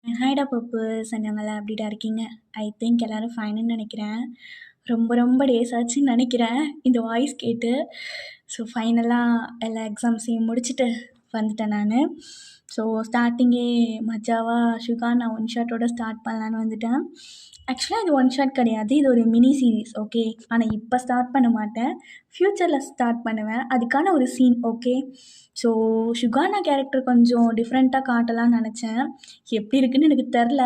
ஹாய்டா பர்பிள்ஸ் அண்ணாங்களா எப்படிடா இருக்கீங்க? I think எல்லோரும் ஃபைனுன்னு நினைக்கிறேன். ரொம்ப ரொம்ப டேஸ் ஆச்சுன்னு நினைக்கிறேன் இந்த வாய்ஸ் கேட்டு. ஸோ ஃபைனலாக எல்லா எக்ஸாம்ஸையும் முடிச்சுட்டு வந்துட்டேன் நான். ஸோ ஸ்டார்டிங்கே மஜாவாக ஷுகானா ஒன் ஷாட்டோட ஸ்டார்ட் பண்ணலான்னு வந்துட்டேன். ஆக்சுவலாக இது ஒன் ஷாட் கிடையாது, இது ஒரு மினி சீரீஸ். ஓகே, ஆனால் இப்போ ஸ்டார்ட் பண்ண மாட்டேன், ஃப்யூச்சரில் ஸ்டார்ட் பண்ணுவேன். அதுக்கான ஒரு சீன். ஓகே, ஸோ ஷுகானா கேரக்டர் கொஞ்சம் டிஃப்ரெண்ட்டாக காட்டலாம்னு நினச்சேன். எப்படி இருக்குன்னு எனக்கு தெரில.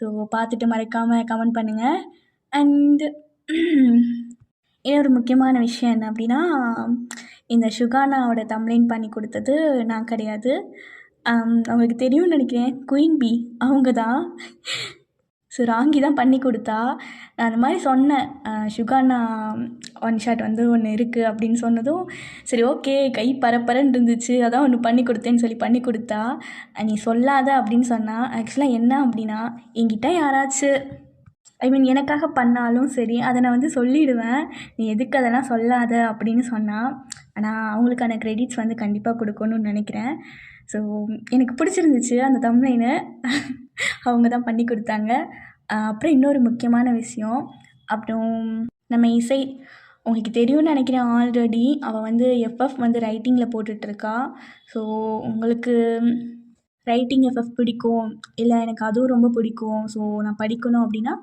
ஸோ பார்த்துட்டு மறக்காமல் கமெண்ட் பண்ணுங்கள். அண்டு இன்னொரு முக்கியமான விஷயம் என்ன அப்படின்னா, இந்த ஷுகானாவோட தம்ப்லைன் பண்ணி கொடுத்தது நான் கிடையாது. அவங்களுக்கு தெரியும்னு நினைக்கிறேன், குயின் பி அவங்க தான். ஸோ ராங்கி தான் பண்ணி கொடுத்தா. நான் அந்த மாதிரி சொன்னேன், ஷுகானா ஒன் ஷாட் வந்து ஒன்று இருக்குது அப்படின்னு சொன்னதும், சரி ஓகே கை பரப்பரன்னு இருந்துச்சு, அதான் ஒன்று பண்ணி கொடுத்தேன்னு சொல்லி பண்ணி கொடுத்தா. நீ சொல்லாத அப்படின்னு சொன்னால், ஆக்சுவலாக என்ன அப்படின்னா, என்கிட்ட யாராச்சும் எனக்காக பண்ணாலும் சரி, அதை நான் வந்து சொல்லிவிடுவேன், நீ எதுக்கு அதெல்லாம் சொல்லாத அப்படின்னு சொன்னால். ஆனால் அவங்களுக்கான க்ரெடிட்ஸ் வந்து கண்டிப்பாக கொடுக்கணும்னு நினைக்கிறேன். ஸோ எனக்கு பிடிச்சிருந்துச்சு அந்த தம்ப்லைனு. அவங்க தான் பண்ணி கொடுத்தாங்க. அப்புறம் இன்னொரு முக்கியமான விஷயம், அப்புறம் நம்ம இசை உங்களுக்கு தெரியும்னு நினைக்கிறேன். ஆல்ரெடி அவள் வந்து எஃப்எஃப் வந்து ரைட்டிங்கில் போட்டுட்ருக்கா. ஸோ உங்களுக்கு ரைட்டிங் எஃப்எஃப் பிடிக்கும், இல்லை எனக்கு அதுவும் ரொம்ப பிடிக்கும், ஸோ நான் படிக்கணும் அப்படின்னா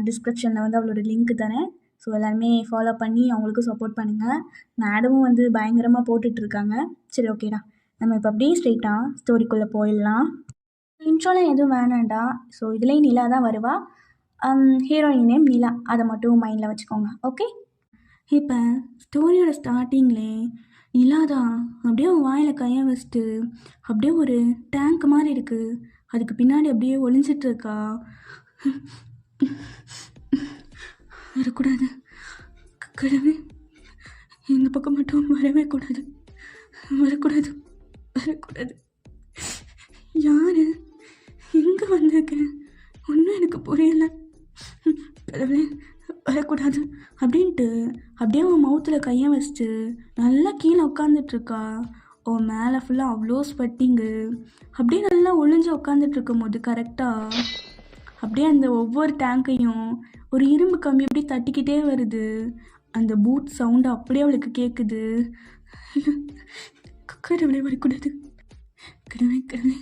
டிஸ்கிரிப்ஷனில் வந்து அவளோட லிங்க் தரேன். ஸோ எல்லாருமே ஃபாலோ பண்ணி அவங்களுக்கும் சப்போர்ட் பண்ணுங்கள். மேடமும் வந்து பயங்கரமாக போட்டுட்ருக்காங்க. சரி ஓகேடா, நம்ம இப்போ அப்படியே ஸ்ட்ரெயிட்டாக ஸ்டோரிக்குள்ளே போயிடலாம். இன்ட்ரோலாம் எதுவும் வேணாண்டா. ஸோ இதுலேயும் நிலா தான் வருவா. ஹீரோயின் நேம் நிலா, அதை மட்டும் மைண்டில் வச்சுக்கோங்க. ஓகே, இப்போ ஸ்டோரியோட ஸ்டார்டிங்லே நிலா தான் அப்படியே வாயில் கையை வச்சுட்டு அப்படியே ஒரு டேங்க் மாதிரி இருக்குது, அதுக்கு பின்னாடி அப்படியே ஒளிஞ்சிட்ருக்கா. வரக்கூடாது கடவுளே, இந்த பக்கம் மட்டும் வரவே கூடாது, வரக்கூடாது வரக்கூடாது. யாரு எங்கே வந்திருக்கேன் ஒன்றும் எனக்கு புரியலை. கடவுளே வரக்கூடாது அப்படின்ட்டு அப்படியே அவன் மவுத்தில் கையை வச்சுட்டு நல்லா கீழே உட்காந்துட்ருக்கா. அவன் மேலே ஃபுல்லாக அவ்வளோ ஸ்வெட்டிங்கு. அப்படியே நல்லா ஒளிஞ்சு உட்காந்துட்ருக்கும் போது கரெக்டாக அப்படியே அந்த ஒவ்வொரு டேங்கையும் ஒரு இரும்பு கம்பி அப்படியே தட்டிக்கிட்டே வருது. அந்த பூட் சவுண்டு அப்படியே அவளுக்கு கேட்குது. கடவுளே வரக்கூடாது, கடவுளே கடவுளே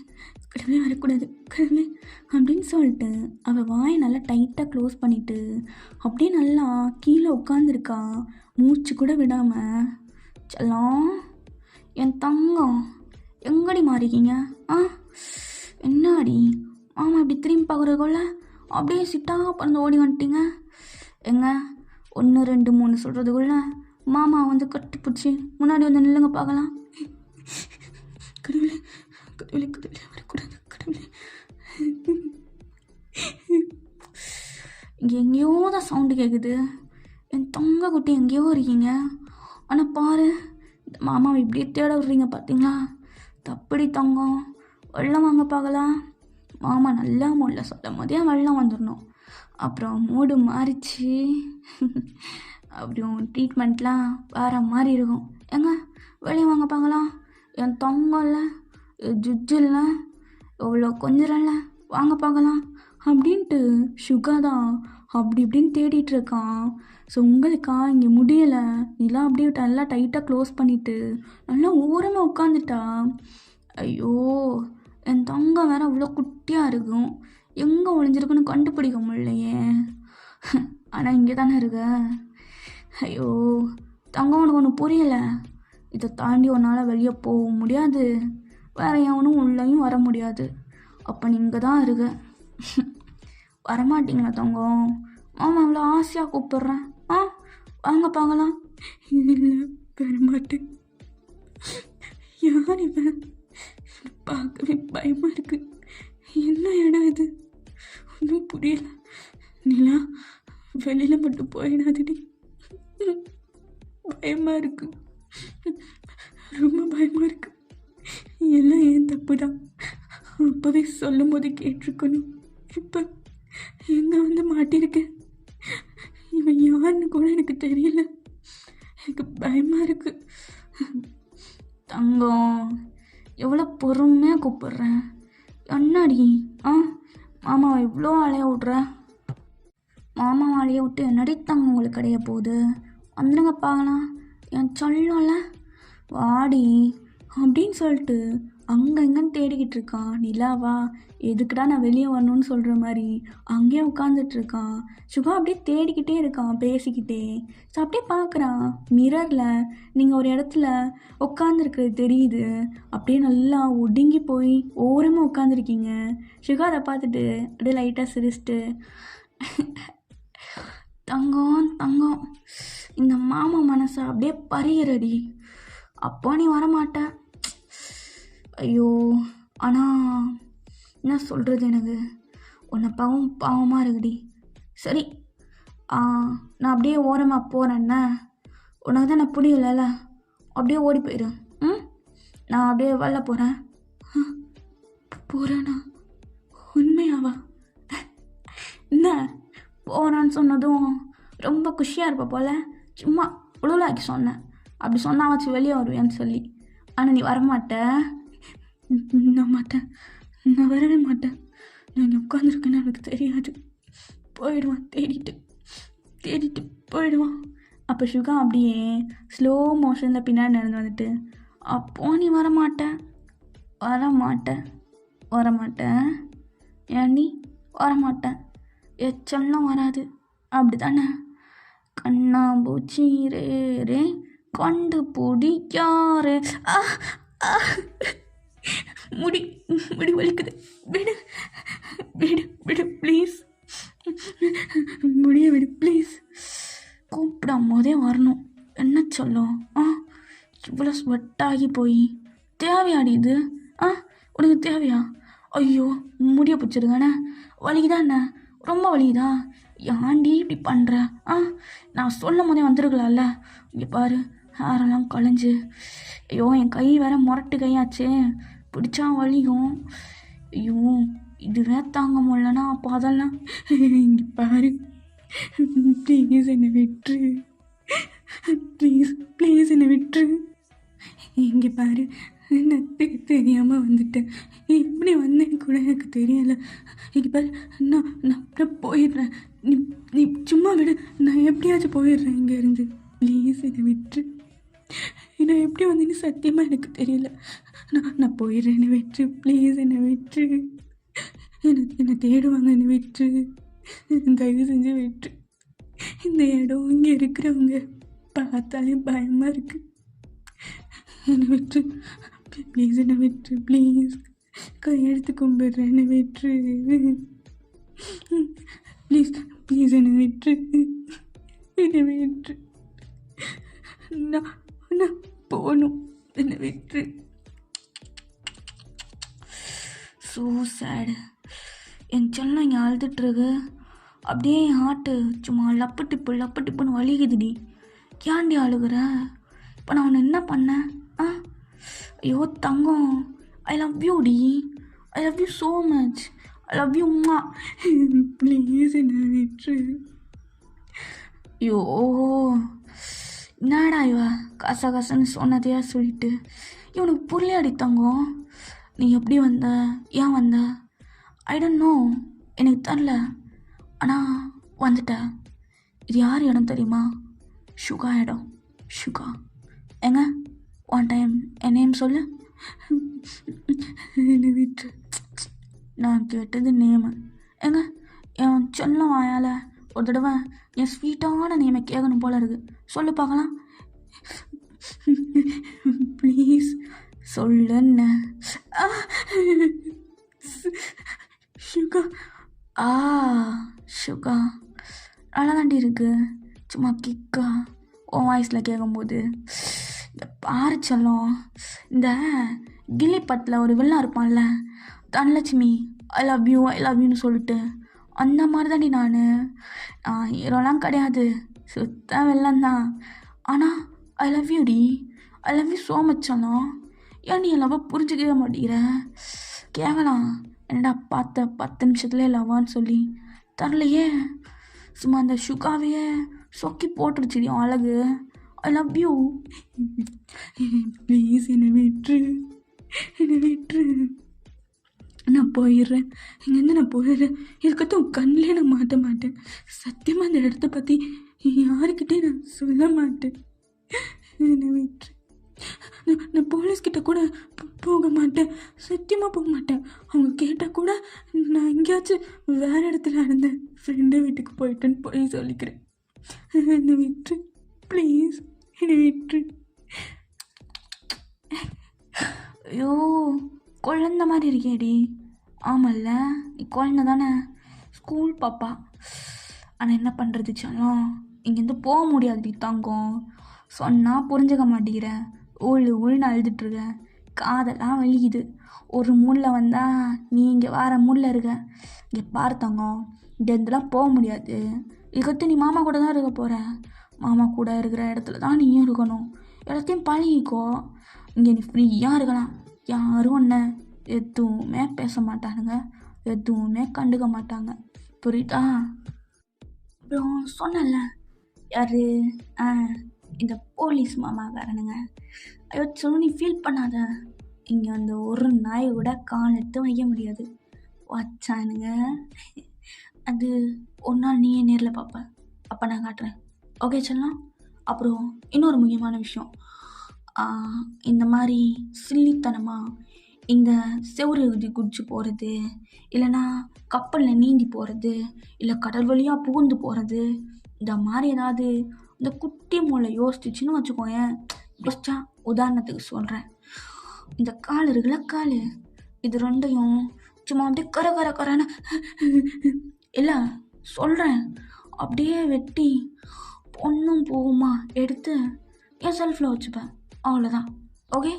கடவுளே வரக்கூடாது கடவுளே அப்படின்னு சொல்லிட்டு அவள் வாயை நல்லா டைட்டாக க்ளோஸ் பண்ணிவிட்டு அப்படியே நல்லா கீழே உட்காந்துருக்கா, மூச்சு கூட விடாமல். செல்லம், என் தங்கம் எங்கடி மாறிக்கிங்க? என்னாடி மாமா இப்படி திரும்பி பார்க்குறதுக்குள்ள அப்படியே சிட்டா பறந்து ஓடி வந்துட்டீங்க. எங்க 1 2 3 சொல்கிறதுக்குள்ள மாமா வந்து கட்டி பிடிச்சி முன்னாடி வந்து நில்லுங்க பார்க்கலாம். கடவுளே கடவுளே கடவுளே வரக்கூடாது கடவுளே. இங்கே எங்கேயோ தான் சவுண்டு கேட்குது. என் தங்க குட்டி எங்கேயோ இருக்கீங்க. ஆனால் பாரு, இந்த மாமாவை இப்படியே தேட விட்றீங்க பார்த்தீங்களா? தப்படி தங்கம், வெள்ளம் வாங்க பார்க்கலாம். மாமா நல்லா மூடில் சொல்லும் போதே வெள்ளம் வந்துடணும். அப்புறம் மூடு மாறிச்சு, அப்படியும் ட்ரீட்மெண்ட்லாம் வேறு மாதிரி இருக்கும். ஏங்க வெளியே வாங்க பார்க்கலாம். என் தங்கம் இல்லை, ஜுஜ்ஜு இல்லை, எவ்வளோ கொஞ்சிரல்ல, வாங்க பார்க்கலாம் அப்படின்ட்டு சுகா தான் அப்படி இப்படின்னு தேடிட்டுருக்கான். ஸோ உங்களுக்கா இங்கே முடியலை, இதெல்லாம் அப்படியே நல்லா டைட்டாக க்ளோஸ் பண்ணிவிட்டு நல்லா ஓரமாக உட்காந்துட்டா. ஐயோ, என் தங்கம் வேறு அவ்வளோ குட்டியாக இருக்கும், எங்கே ஒளிஞ்சிருக்குன்னு கண்டுபிடிக்க முடியலையே. ஆனால் இங்கே தானே இருக்க. ஐயோ தங்கம், உனக்கு ஒன்று புரியலை, இதை தாண்டி உன்னால் வெளியே போக முடியாது, வேற எவனும் உள்ளேயும் வர முடியாது. அப்போ நீங்கள் தான் இருக்க. வரமாட்டிங்களா தங்கம்? மாமா அவ்வளோ ஆசையாக கூப்பிட்றேன், வாங்க பார்க்கலாம். இல்லை வரமாட்டேன். யார் இவன்? பார்க்கவே பயமாக இருக்கு. என்ன இடம் இது? ஒன்றும் புரியல. நிலா வெளியில் மட்டும் போயிடாதடி, பயமாக இருக்கு, ரொம்ப பயமாக இருக்கு. எல்லாம் ஏன் தப்பு தான், அப்போவே சொல்லும் போது கேட்டிருக்கணும். இப்போ எங்கே வந்து மாட்டியிருக்கேன்? இவன் யாருன்னு கூட எனக்கு தெரியல, எனக்கு பயமாக இருக்கு. தங்கம் எவ்வளோ பொறுமையாக கூப்பிட்றேன், என்னாடி மாமாவை இவ்வளோ அலைய விட்ற? மாமாவை அலைய விட்டு என்னடி தங்கம் உங்களுக்கு கிடைக்க போகுது? வந்துடுங்க பார்க்கலாம், என் சொல்லல வாடி அப்படின்னு சொல்லிட்டு அங்கே இங்கேன்னு தேடிக்கிட்டு இருக்கான். நிலாவா எதுக்குடா நான் வெளியே வரணும்னு சொல்கிற மாதிரி அங்கேயே உட்காந்துட்ருக்கான். சுகா அப்படியே தேடிக்கிட்டே இருக்கான் பேசிக்கிட்டே. ஸோ அப்படியே பார்க்குறான் மிரரில் நீங்கள் ஒரு இடத்துல உட்காந்துருக்குறது தெரியுது. அப்படியே நல்லா ஒடுங்கி போய் ஓரமாக உட்காந்துருக்கீங்க. சுகா அதை பார்த்துட்டு அப்படியே லைட்டாக சிரிச்சிட்டு, தங்கம் தங்கம் இந்த மாமா மனசை அப்படியே பறிகிறடி, அப்போ நீ வரமாட்ட. ஐயோ, ஆனால் என்ன சொல்கிறது, எனக்கு உன்னை பாவமாக இருக்குடி. சரி, நான் அப்படியே ஓரமாக போகிறேன்னா உனக்கு தான் நான் புரியலைல்ல, அப்படியே ஓடி போயிடு. நான் அப்படியே வெளில போகிறேன். போகிறேண்ணா? உண்மையாவா? என்ன போகிறான்னு சொன்னதும் ரொம்ப குஷியாக இருப்ப போல், சும்மா உழுவலாக்கி சொன்னேன். அப்படி சொன்னா வச்சு வெளியே வருவேன்னு சொல்லி. ஆனால் நீ வரமாட்ட. நான் மாட்டேன், நான் வரவே மாட்டேன். நான் இங்கே உட்காந்துருக்கேன்னு எனக்கு தெரியாது. போயிடுவான், தேடிட்டு போயிடுவான். அப்போ சுகா அப்படியே ஸ்லோ மோஷனில் பின்னாடி நடந்து வந்துட்டு, அப்போ நீ வரமாட்டேன் ஏன்டி வரமாட்டேன்? எச்சல்லாம் வராது அப்படி தானே? கண்ணாம்பூச்சி ரே ரே கண்டு பிடிக்காரே. முடி வலிக்குது, விடு விடு விடு ப்ளீஸ், முடிய விடு ப்ளீஸ். கூப்பிடும் போதே வரணும், என்ன சொல்லும்? இவ்வளோ ஸ்வெட்டாகி போய் தேவையாடி இது? உனக்கு தேவையா? ஐயோ, முடிய பிடிச்சிருக்கானே, வலிக்குதா என்ன? ரொம்ப வலிக்குதா? ஏன்டி இப்படி பண்ணுற? நான் சொல்லும் போதே வந்துருக்கலாம்ல. இங்கே பாரு, ஹேரெல்லாம் களைஞ்சு, ஐயோ என் கை வேற முரட்டு கையாச்சே, பிடிச்சா வலிக்கும். ஐயோ இதுவே தாங்க முடியலன்னா அப்போ அதெல்லாம். இங்கே பாரு, ப்ளீஸ் என்னை விட்டுரு, ப்ளீஸ் என்னை விட்டுரு. இங்கே பாரு, நான் தெரியாமல் வந்துட்டேன், எப்படி வந்தேன்னு கூட எனக்கு தெரியலை. இங்கே பாரு, நான் போயிடுறேன், நீ சும்மா விடு, நான் எப்படியாச்சும் போயிடுறேன் இங்கேருந்து. ப்ளீஸ் என்னை விட்டுரு, நான் எப்படி வந்தேன்னு சத்தியமாக எனக்கு தெரியல. நான் போயிடுறேன், என்னை விட்டுரு, ப்ளீஸ் என்னை விட்டுரு. என்னை தேடுவாங்க, என்னை விட்டுரு, தயவு செஞ்சு விட்டுரு. இந்த இடம் இங்கே இருக்கிறவங்க பார்த்தாலே பயமாக இருக்குது. என்னை விட்டுரு ப்ளீஸ், என்னை விட்டுரு ப்ளீஸ், கையெழுத்து கும்பிடுறேன், என்னை விட்டுரு ப்ளீஸ் என்னை விட்டுரு, என்னை விட்டுரு. நான் போகணும், என்னை விட்டுரு. ஸோ சேடு. என் செல்லம் இங்கே அழுதுட்டுருக்கு. அப்படியே என் ஹார்ட்டு சும்மா லப்பு டிப்புன்னு வலிக்குதுடி. ஏன்டி அழுகுற? இப்போ நான் உன்னை என்ன பண்ணேன்? ஐயோ தங்கம், ஐ லவ் யூ டி, I love you so much, I love you அம்மா. ப்ளீஸ் என்ன விட்டுரு. ஐயோ என்னடா இவ கசன்னு சொன்னதையா சொல்லிட்டு, இவனுக்கு புரியலையாடி தங்கம். நீ எப்படி வந்த, ஏன் வந்த? ஐ டோன்ட் நோ, எனக்கு தெரில, ஆனால் வந்துட்ட. இது யார் இடம் தெரியுமா? சுகா இடம். சுகா எங்க? ஒன் டைம் என் நேம் சொல்லு. என்னை விட்டு. நான் கேட்டது நேமு எங்க? என் செல்லம் வாயால் ஒரு தடவை என் ஸ்வீட்டான நேமை கேட்கணும் போல இருக்கு. சொல்லு பார்க்கலாம். ப்ளீஸ் சொல்லுன்னு. சுகா. சுகா நல்லா தாண்டி இருக்கு, சும்மா கிக்கா உன் வாய்ஸில் கேட்கும்போது. இந்த பாரு செல்லம், இந்த கில்லி பட்டில் ஒரு வில்லன் இருப்பான்ல, தனலட்சுமி, ஐ லவ் யூன்னு சொல்லிட்டு, அந்த மாதிரி தாண்டி நான் ஹீரோலாம் கிடையாது, சுத்த வில்லன் தான். ஆனால் ஐ லவ் யூ டி, I love you so much செல்லம். ஏன் நீ என் லவ்வை புரிஞ்சுக்கவே மாட்டேங்கிற? கேட்கலாம், என்னடா பார்த்த 10 நிமிஷத்துலேயே லவ்வான்னு சொல்லி தரலையே. சும்மா அந்த சுகாவையே சொக்கி போட்டுருச்சுடி அழகு. ஐ லவ் யூ, ப்ளீஸ் என்னை விட்டுரு. நான் போயிடுறேன், இங்கேருந்து நான் போயிடுறேன். இதுக்கப்புறம் உன் கண்ணிலே நான் மாட்ட மாட்டேன். சத்தியமாக அந்த இடத்த பற்றி யாருக்கிட்டே நான் சொல்ல மாட்டேன். என்னை விட்டுரு. நான் போலீஸ்கிட்ட கூட போக மாட்டேன், சத்தியமாக போக மாட்டேன். அவங்க கேட்டால் கூட நான் எங்கேயாச்சும் வேறு இடத்துல இருந்தேன், ஃப்ரெண்டு வீட்டுக்கு போயிட்டேன்னு போய் சொல்லிக்கிறேன். என்னை விட்டுரு ப்ளீஸ், என்னை விட்டுரு. ஐயோ, குழந்த மாதிரி இருக்கேடி. ஆமல்ல, நீ குழந்த தானே, ஸ்கூல் பாப்பா. ஆனால் என்ன பண்ணுறது சொன்னோம், இங்கேருந்து போக முடியாதுடி தங்கம். சொன்னால் புரிஞ்சுக்க மாட்டேங்கிறேன். உள்னு அழுதுட்டுருக்க, காதெல்லாம் வலிக்குது. ஒரு மூடில் வந்தால் நீ இங்கே வேறு மூடில் இருக்க. இங்கே பார்த்தங்க, இங்கேருந்துலாம் போக முடியாது. இதுக்கடுத்து நீ மாமா கூட தான் இருக்க போகிற. மாமா கூட இருக்கிற இடத்துல தான் நீயும் இருக்கணும். எல்லாத்தையும் பழகிக்கோ. இங்கே நீ ஃப்ரீயாக இருக்கலாம். யாரும் ஒன்று எதுவுமே பேச மாட்டானுங்க, எதுவுமே கண்டுக்க மாட்டாங்க. புரியுதா? அப்புறம் சொன்னல யாரு, இந்த போலீஸ் மாமாக்காரனுங்க. ஐயோ சொல்லு, நீ ஃபீல் பண்ணாத. இங்கே வந்து ஒரு நாய் கூட கால் எடுத்து வைக்க முடியாது. வச்சானுங்க. அது ஒரு நாள் நீயே நேரில் பார்ப்ப, அப்போ நான் காட்டுறேன். ஓகே சொல்லலாம். அப்புறம் இன்னொரு முக்கியமான விஷயம், இந்த மாதிரி சில்லித்தனமாக இந்த செவுறு குதிச்சு போகிறது, இல்லைன்னா கப்பலில் நீந்தி போகிறது, இல்லை கடல் வழியாக புகுந்து போகிறது, இந்த மாதிரி ஏதாவது இந்த குட்டி மூளை யோசிச்சுன்னு வச்சுக்கோயேன். யோசிச்சா உதாரணத்துக்கு சொல்கிறேன், இந்த கால் இருக்குல்ல, கால், இது ரெண்டையும் சும்மா அப்படியே கரன்னு இல்லை சொல்கிறேன், அப்படியே வெட்டி பொண்ணும் பூவுமா எடுத்து என் செல்ஃபில் வச்சுப்பேன். அவ்வளோதான். ஓகே?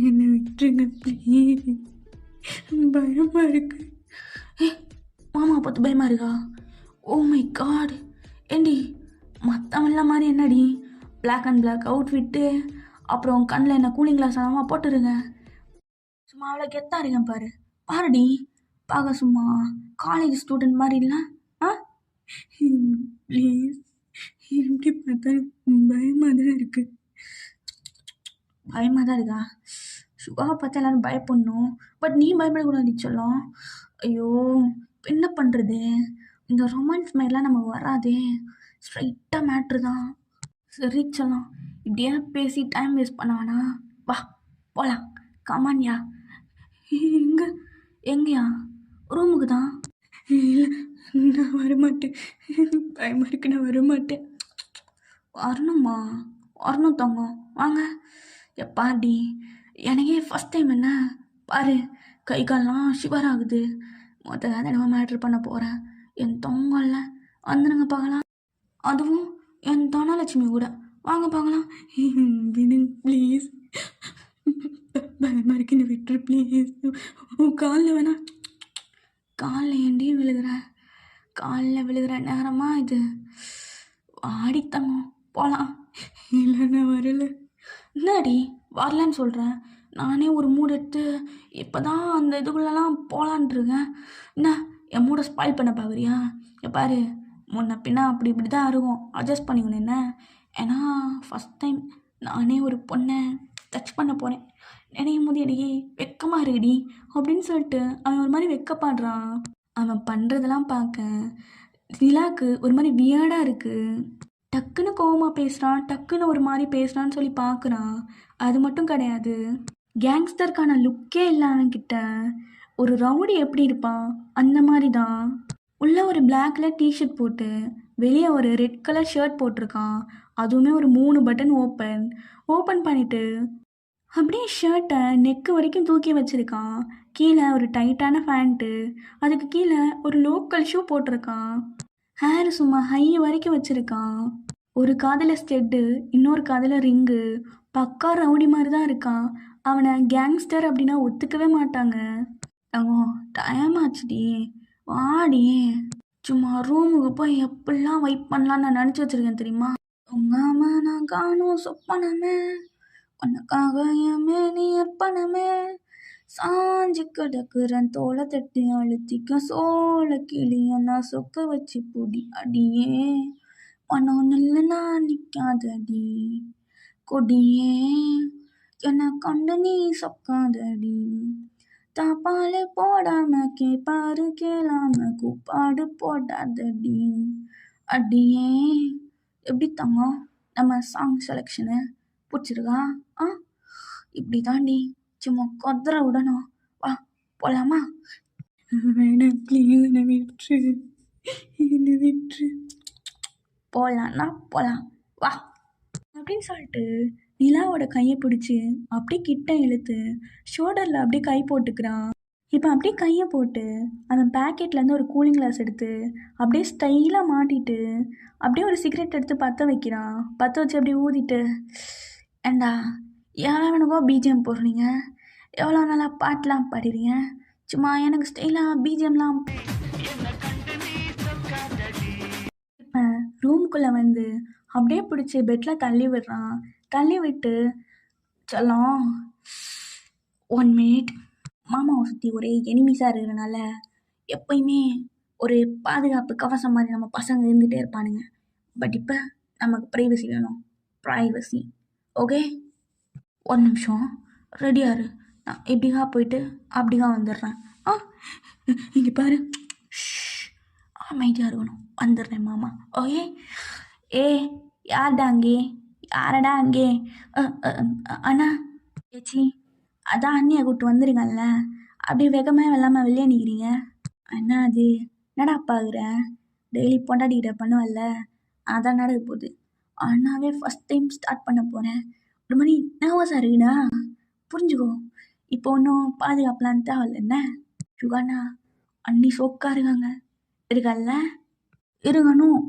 என்னை விட்டுருங்க ப்ளீஸ், பயமாக இருக்கு. மாமா பார்த்து பயமாக இருக்கா? Oh my God. ஏண்டி மற்றவெல்லாம் மாதிரி என்னடி பிளாக் அண்ட் பிளாக் அவுட்ஃபிட்டு, அப்புறம் கண்ணில் என்ன கூலிங் கிளாஸ் ஆகாமல் போட்டுருங்க. சும்மா அவ்வளோ கெத்தாக இருக்கேன் பாரு. பாருடி, பார்க்க சும்மா காலேஜ் ஸ்டூடெண்ட் மாதிரி இல்லை? ப்ளீஸ், எப்படி பார்த்தா பயமாக தான் இருக்கு. பயமாக தான் இருக்கா? சுகாவை பார்த்தா எல்லாரும் பயப்படணும், பட் நீ பயப்படக்கூடாது சொல்லும். ஐயோ, என்ன பண்ணுறது, இந்த ரொமான்ஸ் மாதிரிலாம் நமக்கு வராதே, ஸ்ட்ரைட்டாக மேட்ரு தான். சரி சொல்லலாம், இப்படியே பேசி டைம் வேஸ்ட் பண்ண வேணாம். வா போகலாம், கமான்யா. எங்கேயா? ரூமுக்கு தான். இல்லை, நான் வரமாட்டேன், பயமாக இருக்கு, நான் வரமாட்டேன். வரணுமா? வரணும் தங்கம், வாங்க. எப்பாடி, எனக்கே ஃபஸ்ட் டைம் என்ன பாரு, கை கால்லாம் ஷிவர் ஆகுது. மொத்த தடவை மேட்ரு பண்ண போகிறேன். என் தொங்கல்ல வந்துடுங்க பார்க்கலாம். அதுவும் என் தனலட்சுமி கூட. வாங்க பார்க்கலாம். விடுங்க ப்ளீஸ், பயமாக இருக்குன்னு விட்டுரு ப்ளீஸ். உன் காலில் வேணா, காலில் ஏண்டி விழுகிற? காலில் விழுகிற நேரமா இது? ஆடித்தங்க போகலாம். இல்லை நான் வரல. என்னடி வரலன்னு சொல்கிறேன்? நானே ஒரு மூடு எடுத்து இப்போ தான் அந்த இதுக்குள்ளெல்லாம் போகலான்ட்ருக்கேன். என்ன என் மூடை ஸ்பாயில் பண்ண பார்க்குறியா? பாரு, முன்ன பின்னா அப்படி இப்படி தான் இருக்கும், அட்ஜஸ்ட் பண்ணிக்கணும் என்ன. ஏன்னா ஃபஸ்ட் டைம் நானே ஒரு பொண்ணை டச் பண்ண போகிறேன். நினைக்கும் போது எனக்கு வெக்கமாக இருக்குடி அப்படின்னு சொல்லிட்டு அவன் ஒரு மாதிரி வெக்கப்படுறான். அவன் பண்ணுறதெல்லாம் பார்க்க நிலாவுக்கு ஒரு மாதிரி வியர்டாக இருக்குது. டக்குன்னு கோவமாக பேசுகிறான், டக்குன்னு ஒரு மாதிரி பேசுகிறான்னு சொல்லி பார்க்குறான். அது மட்டும் கிடையாது, கேங்ஸ்டருக்கான லுக்கே இல்லை அவன்கிட்ட. ஒரு ரவுடி எப்படி இருப்பான் அந்த மாதிரி தான். உள்ளே ஒரு பிளாக் கலர் டிஷர்ட் போட்டு வெளியே ஒரு ரெட் கலர் ஷர்ட் போட்டிருக்கான். அதுவுமே ஒரு 3 பட்டன் ஓப்பன் பண்ணிவிட்டு அப்படியே ஷர்ட்டை நெக்கு வரைக்கும் தூக்கி வச்சுருக்கான். கீழே ஒரு டைட்டான ஃபேண்ட்டு, அதுக்கு கீழே ஒரு லோக்கல் ஷூ போட்டிருக்கான். ஹேர் சும்மா ஹை வரைக்கும் வச்சுருக்கான். ஒரு காதில் ஸ்டெட்டு, இன்னொரு காதில் ரிங்கு. பக்கா ரவுடி மாதிரி தான் இருக்கான். அவனை கேங்ஸ்டர் அப்படின்னா ஒத்துக்கவே மாட்டாங்க. டைம் ஆச்சுடி, வாடி. சும்மா ரூமுக்கு போய் எப்படிலாம் வைப் பண்ணலான்னு நான் நினச்சி வச்சுருக்கேன் தெரியுமா? உங்காம நான் காணும் சொப்பனமே, உனக்காக எமே நீ எப்பனமே, சாஞ்சி கிடக்குறன் தோலை தட்டி அழுத்திக்க சோள கிளிய நான் சொக்க வச்சு பொடி அடியே, பணம் நல்ல நான் நிற்காதடி கொடியே, என்னை கண்டு நீ சொக்காதடி, தாப்பால் போடாம கேப்பாரு கேளாம கூப்பாடு போடாதடி. அடியே எப்படி தங்கம் நம்ம சாங் செலெக்ஷனு பிடிச்சிருக்கா? ஆ இப்படி தாண்டி சும்மா கொதற விடணும். வா போலாமா? வேணாம் ப்ளீஸ், என்னை விட்டுரு, என்னை விட்டுரு. போகலான்னா போகலாம், வா அப்படின்னு சொல்லிட்டு நிலாவோட கையை பிடிச்சி அப்படியே கிட்ட இழுத்து ஷோல்டரில் அப்படியே கை போட்டுக்கிறான். இப்போ அப்படியே கையை போட்டு அவன் பேக்கெட்லேருந்து ஒரு கூலிங் கிளாஸ் எடுத்து அப்படியே ஸ்டைலாக மாட்டிட்டு அப்படியே ஒரு சிகரெட் எடுத்து பற்ற வைக்கிறான். பற்ற வச்சு அப்படியே ஊதிட்டு, ஏண்டா எவனுக்கோ பிஜிஎம் போடுறீங்க, எவ்வளோ நாளாக பாட்டெலாம் பாடுறீங்க, சும்மா எனக்கு ஸ்டைலாக பிஜிஎம்லாம். இப்போ ரூமுக்குள்ளே வந்து அப்படியே பிடிச்சி பெட்டில் தள்ளி விடுறான். தள்ளி விட்டு, செல்லம் 1 மினிட், மாமாவை சுற்றி ஒரே எனிமீஸாக இருக்கிறனால எப்பயுமே ஒரு பாதுகாப்பு கவசம் மாதிரி நம்ம பசங்க இருந்துகிட்டே இருப்பானுங்க. பட் இப்போ நமக்கு ப்ரைவசி வேணும், ப்ரைவசி. ஓகே 1 நிமிஷம் ரெடியாக இரு, நான் இப்படிக்கா போயிட்டு அப்படிக்கா வந்துடுறேன். இங்கே பாரு, அமைதியாக இருக்கணும், வந்துடுறேன் மாமா. ஓகே ஏ யார்டா அங்கே, யாரடா அங்கே? அண்ணா ஏச்சி, அதான் அண்ணியை கூப்பிட்டு வந்துருங்கல்ல, அப்படியே வெகமாக வெள்ளாமல் வெளியே நிற்கிறீங்க. அண்ணா அது என்னடா பாக்குற, டெய்லி பொண்டாட்டிக்கிட்ட பண்ணுவல்ல, அதான் நடக்க போகுது. அண்ணாவே ஃபஸ்ட் டைம் ஸ்டார்ட் பண்ண போகிறேன், ஒரு மாதிரி நர்வஸாக இருக்குண்ணா, புரிஞ்சுக்கோ. இப்போ ஒன்றும் பாதுகாப்புலாம் தேவையில்ல என்ன? சுகாண்ணா அண்ணி சோக்கா இருக்கல்ல, இருக்கணும்.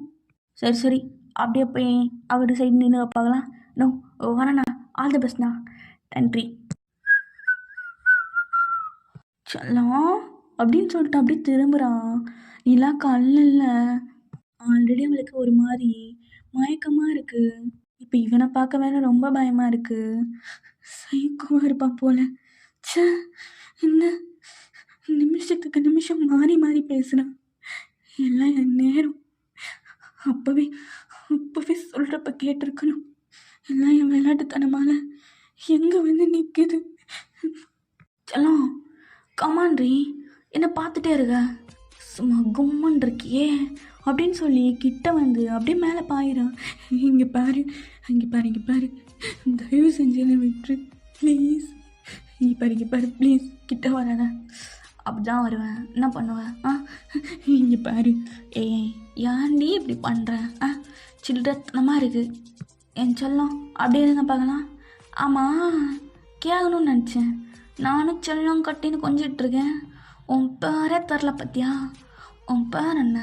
சரி சரி, அப்படியே போய் அவர்கிட்ட சைடு நின்று பார்க்கலாம். நோ வரண்ணா, ஆல் தி பெஸ்ட்ண்ணா, நன்றி. செல்லம் அப்படின்னு சொல்லிட்டு அப்படியே திரும்புகிறான். நிலா கல்லில் ஆல்ரெடி அவளுக்கு ஒரு மாதிரி மயக்கமாக இருக்குது. இப்போ இவனை பார்க்க வேற ரொம்ப பயமாக இருக்குது. சைக்கோவாக இருப்பான் போல. ச்சே, என்ன நிமிஷத்துக்கு நிமிஷம் மாறி மாறி பேசுகிறான். எல்லாம் என் நேரம், அப்போவே சொல்கிறப்ப கேட்டிருக்கணும். எல்லாம் என் விளையாட்டுத்தனமால எங்கே வந்து நிற்குது. செல்லம் கமான்றி, என்ன பார்த்துட்டே இருக்க, சும்மா கும்மன் இருக்கியே அப்படின்னு சொல்லி கிட்ட வந்து அப்படியே மேலே பாயிறான். இங்கே பாரு, இங்கே பாரு, இங்கே பாரு, தயவு செஞ்சு என்னை விட்டுரு ப்ளீஸ். இங்கே பாரு ப்ளீஸ், கிட்ட வராத. அப்படிதான் வருவேன், என்ன பண்ணுவேன்? இங்கே பாரு, ஏன்டி இப்படி பண்ணுறேன்? சில்லறத்தனமாக இருக்குது என் செல்லம். அப்படியே இருங்க பார்க்கலாம். ஆமாம், கேட்கணும்னு நினச்சேன், நானும் செல்லம் கட்டின்னு கொஞ்சிட்ருக்கேன். உன் பேரே தரல பத்தியா? உன் பேர் என்ன?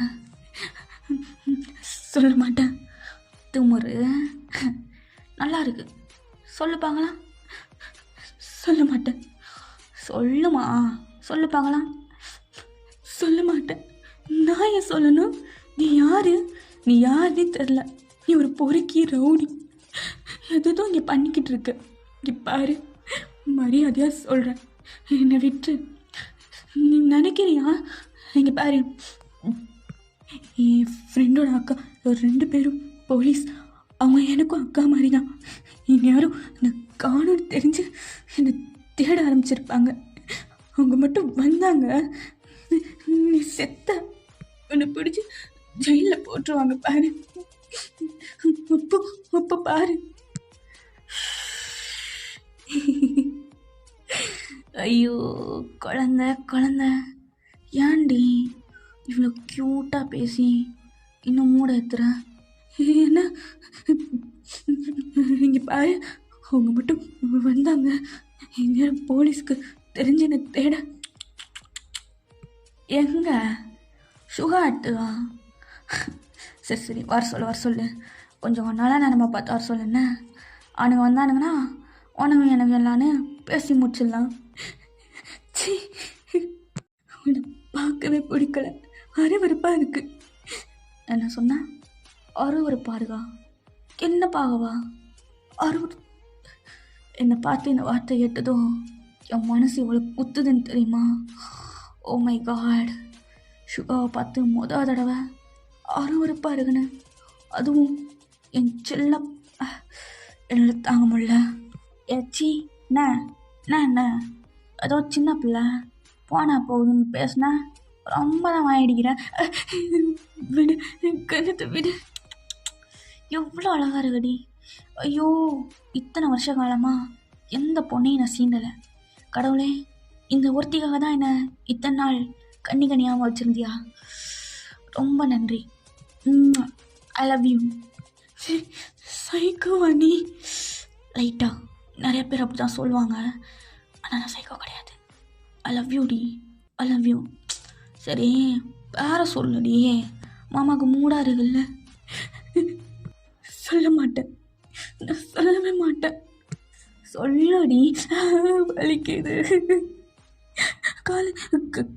சொல்ல மாட்டேன், துமுறு. நல்லா இருக்கு, சொல்லு பார்க்கலாம். சொல்ல மாட்டேன். சொல்லுமா, சொல்லு பார்க்கலாம். சொல்ல மாட்டேன். நான் ஏன் சொல்லணும்? நீ யாருன்னே தெரில, நீ ஒரு பொறுக்கி ரவுடி, எதுவும் இங்கே பண்ணிக்கிட்டு இருக்க. இங்கே பாரு, மரியாதையாக சொல்கிறேன், என்னை விட்டு. நீ நினைக்கிறியா? இங்கே பாரு, என் ஃப்ரெண்டோட அக்கா 2 பேரும் போலீஸ், அவங்க எனக்கும் அக்கா மாதிரி தான். இந்நேரம் நான் காணுன்னு தெரிஞ்சு என்னை தேட ஆரம்பிச்சிருப்பாங்க. அவங்க மட்டும் வந்தாங்க, நீ செத்த, உன்னை பிடிச்சி ஜெயிலில் போட்டுருவாங்க பாரு. அப்போ பாரு. ஐயோ குழந்த ஏன்டி இவ்வளோ க்யூட்டாக பேசி இன்னும் மூட ஏற்றுற? என்ன இங்கே பாரு, அவங்க மட்டும் வந்தாங்க, எங்க போலீஸ்க்கு தெரிஞ்சு என்ன தேட. எங்க சுகாட்டுவா? சரி வர சொல்லு, கொஞ்சம் நாளாக நான் நம்ம பார்த்து வர சொல்லு. என்ன அவனுங்க வந்தானுங்கன்னா உனக்கு எனக்கு எல்லான்னு பேசி முடிச்சிடலாம். அவனை பார்க்கவே பிடிக்கல, அருவருப்பாக இருக்கு. என்ன சொன்ன? அருவருப்பாக இருக்கா? என்ன பார்க்கவா அருவரு? என்னை பார்த்து இந்த வார்த்தை கேட்டதும் என் மனசு இவ்வளோ குத்துதுன்னு தெரியுமா? ஓ மை காட், சுகாவை பார்த்து மொதல் தடவை அருவருப்பாக இருக்குன்னு, அதுவும் என் செல்ல, என்னால் தாங்க முடியல. ஏச்சி என்ன என்ன என்ன ஏதோ சின்ன பிள்ளை போனா போகுதுன்னு பேசுனா ரொம்ப தான் வாயடிக்கிறேன். விடு கண்ணத்தை விடு. எவ்வளோ அழகா இருக்குடி. ஐயோ, இத்தனை வருஷ காலமா எந்த பொண்ணையும் நான் சீண்டலை. கடவுளே, இந்த ஒருத்திக்காக தான் என்ன இத்தனை நாள் கண்ணியாமல் வச்சுருந்தியா? ரொம்ப நன்றி. ஐ லவ் யூ. சைக்கோவா நீ? லைட்டா நிறைய பேர் அப்படி தான் சொல்லுவாங்க, ஆனால் நான் சைக்கோ கிடையாது. ஐ லவ் யூ டி, ஐ லவ் யூ. சரி, வேற சொல்லுடி. மாமாவுக்கு மூடாக இருக்குல்ல? சொல்ல மாட்டேன், நான் சொல்லவே மாட்டேன். சொல்லடி. வலிக்குது கால்,